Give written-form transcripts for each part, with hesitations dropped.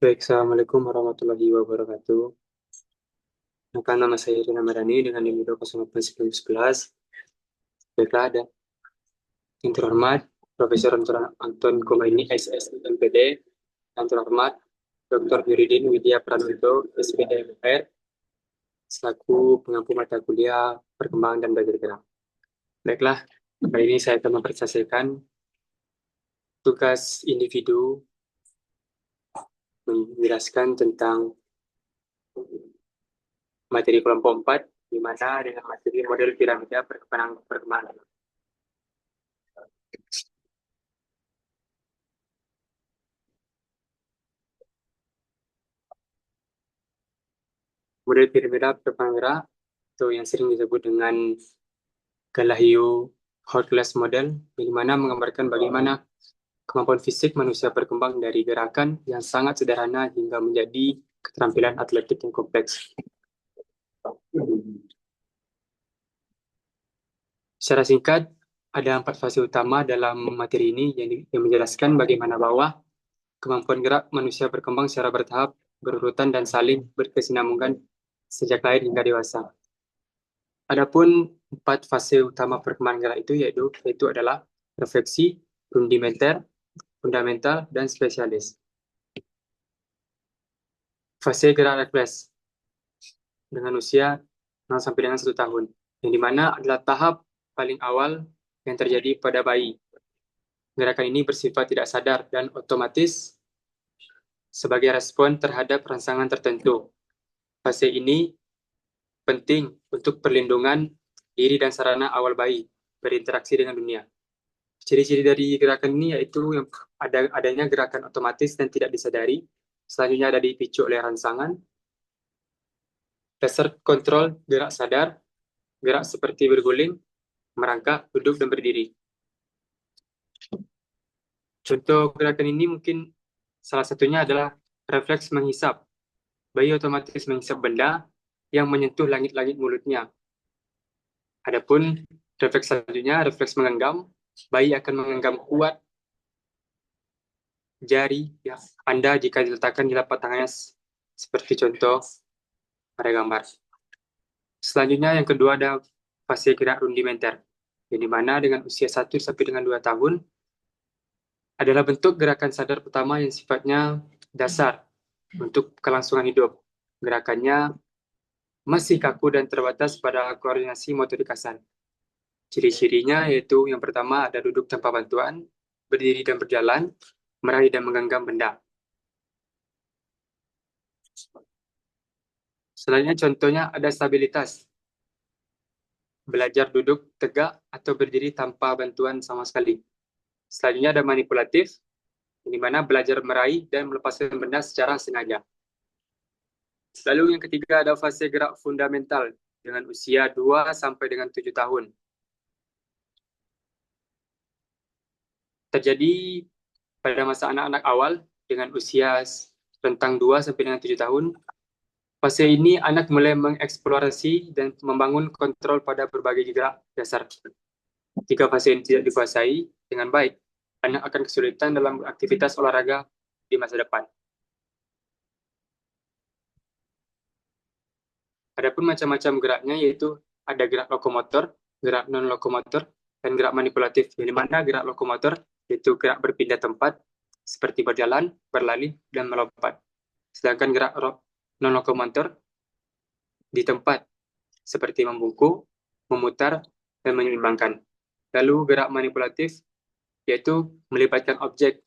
Baik, Assalamualaikum warahmatullahi wabarakatuh. Perkenalkan, nama saya Rina Madani dengan NIM 2081911. Baiklah, ada yang terhormat Profesor Anton Komaini, SSI MPD, yang terhormat Dr. Yuridin Widya Pranoto, SPD MPR, selaku pengampu mata kuliah Perkembangan dan Belajar Gerak. Baiklah, kali ini saya akan mempresentasikan tugas individu menjelaskan tentang materi kelompok 4, di mana dengan materi model piramida perkembangan. Model piramida perkembangan atau yang sering disebut dengan Galahio-Halkias model, di mana menggambarkan bagaimana kemampuan fisik manusia berkembang dari gerakan yang sangat sederhana hingga menjadi keterampilan atletik yang kompleks. Secara singkat, ada 4 fase utama dalam materi ini yang menjelaskan bagaimana bahwa kemampuan gerak manusia berkembang secara bertahap, berurutan, dan saling berkesinambungan sejak lahir hingga dewasa. Adapun 4 fase utama perkembangan gerak itu yaitu adalah refleksi, rudimenter, fundamental, dan spesialis. Fase gerak refleks dengan usia 0 sampai dengan 1 tahun, yang dimana adalah tahap paling awal yang terjadi pada bayi. Gerakan ini bersifat tidak sadar dan otomatis sebagai respon terhadap rangsangan tertentu. Fase ini penting untuk perlindungan diri dan sarana awal bayi berinteraksi dengan dunia. Ciri-ciri dari gerakan ini yaitu yang adanya gerakan otomatis dan tidak disadari. Selanjutnya ada dipicu oleh rangsangan. Dasar kontrol gerak sadar, gerak seperti berguling, merangkak, duduk, dan berdiri. Contoh gerakan ini mungkin salah satunya adalah refleks menghisap. Bayi otomatis menghisap benda yang menyentuh langit-langit mulutnya. Adapun refleks selanjutnya, refleks menggenggam. Bayi akan menggenggam kuat jari ya, Anda jika diletakkan di lapak tangannya seperti contoh pada gambar. Selanjutnya yang kedua ada fase gerak rudimenter, yang dimana dengan usia 1 sampai dengan 2 tahun adalah bentuk gerakan sadar pertama yang sifatnya dasar untuk kelangsungan hidup. Gerakannya masih kaku dan terbatas pada koordinasi motorik kasar. Ciri-cirinya yaitu yang pertama ada duduk tanpa bantuan, berdiri dan berjalan, meraih dan menggenggam benda. Selanjutnya contohnya ada stabilitas. Belajar duduk tegak atau berdiri tanpa bantuan sama sekali. Selanjutnya ada manipulatif, di mana belajar meraih dan melepaskan benda secara sengaja. Lalu yang ketiga ada fase gerak fundamental dengan usia 2 sampai dengan 7 tahun. Terjadi pada masa anak-anak awal dengan usia rentang 2 sampai dengan 7 tahun. Fase ini anak mulai mengeksplorasi dan membangun kontrol pada berbagai gerak dasar. Jika fase ini tidak dikuasai dengan baik, anak akan kesulitan dalam aktivitas olahraga di masa depan. Adapun macam-macam geraknya yaitu ada gerak lokomotor, gerak non-lokomotor, dan gerak manipulatif. Yang mana gerak lokomotor yaitu gerak berpindah tempat seperti berjalan, berlari, dan melompat. Sedangkan gerak non-lokomotor di tempat seperti membungkuk, memutar, dan menyeimbangkan. Lalu gerak manipulatif yaitu melibatkan objek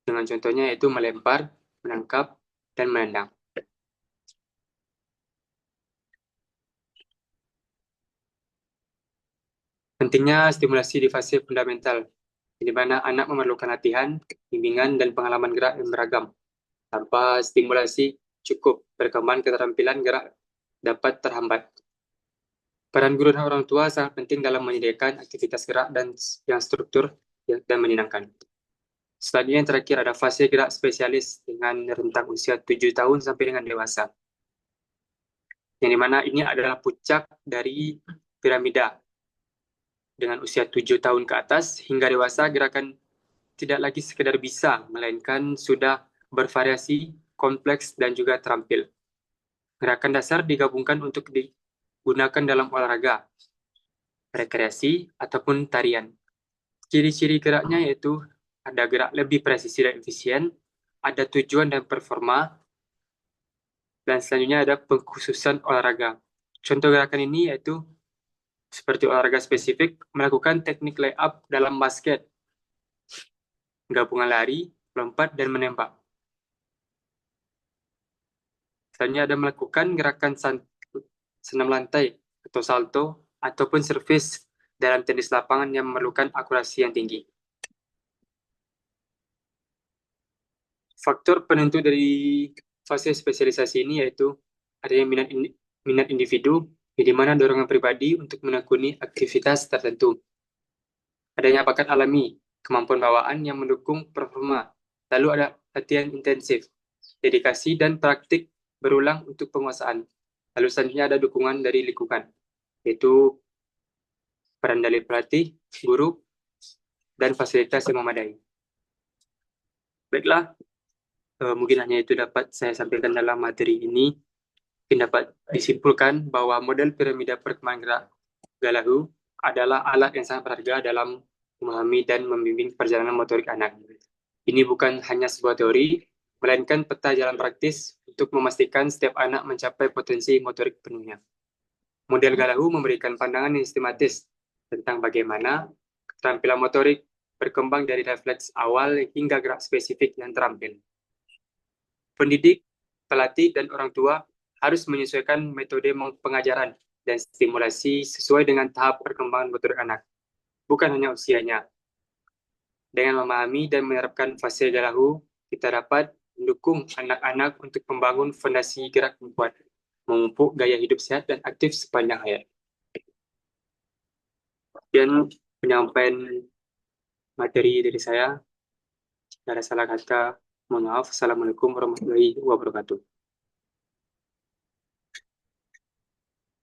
dengan contohnya yaitu melempar, menangkap, dan menendang. Pentingnya stimulasi di fase fundamental, di mana anak memerlukan latihan, bimbingan, dan pengalaman gerak yang beragam. Tanpa stimulasi cukup, perkembangan keterampilan gerak dapat terhambat. Peran guru dan orang tua sangat penting dalam menyediakan aktivitas gerak dan yang struktur dan menyenangkan. Selanjutnya yang terakhir ada fase gerak spesialis dengan rentang usia 7 tahun sampai dengan dewasa. Yang dimana ini adalah puncak dari piramida. Dengan usia 7 tahun ke atas hingga dewasa, gerakan tidak lagi sekedar bisa, melainkan sudah bervariasi kompleks, dan juga terampil. Gerakan dasar digabungkan untuk digunakan dalam olahraga, rekreasi, ataupun tarian. Ciri-ciri geraknya yaitu ada gerak lebih presisi dan efisien, ada tujuan dan performa, dan selanjutnya ada pengkhususan olahraga. Contoh gerakan ini yaitu seperti olahraga spesifik, melakukan teknik layup dalam basket, gabungan lari, lompat, dan menembak. Selanjutnya ada melakukan gerakan senam lantai atau salto, ataupun servis dalam tenis lapangan yang memerlukan akurasi yang tinggi. Faktor penentu dari fase spesialisasi ini yaitu adanya minat individu, di mana dorongan pribadi untuk menekuni aktivitas tertentu. Adanya bakat alami, kemampuan bawaan yang mendukung performa. Lalu ada latihan intensif, dedikasi dan praktik berulang untuk penguasaan. Lalu selanjutnya ada dukungan dari lingkungan, yaitu peran dari pelatih, guru, dan fasilitas yang memadai. Baiklah, mungkin hanya itu dapat saya sampaikan dalam materi ini. Mungkin dapat disimpulkan bahwa model piramida perkembangan gerak Galahu adalah alat yang sangat berharga dalam memahami dan membimbing perjalanan motorik anak. Ini bukan hanya sebuah teori, melainkan peta jalan praktis untuk memastikan setiap anak mencapai potensi motorik penuhnya. Model Galahu memberikan pandangan yang sistematis tentang bagaimana keterampilan motorik berkembang dari refleks awal hingga gerak spesifik yang terampil. Pendidik, pelatih, dan orang tua harus menyesuaikan metode pengajaran dan stimulasi sesuai dengan tahap perkembangan motorik anak, bukan hanya usianya. Dengan memahami dan menerapkan fase Galahu, kita dapat mendukung anak-anak untuk membangun fondasi gerak yang kuat, memupuk gaya hidup sehat dan aktif sepanjang hayat. Dan penyampaian materi dari saya, jika ada salah kata, mohon maaf. Assalamualaikum warahmatullahi wabarakatuh.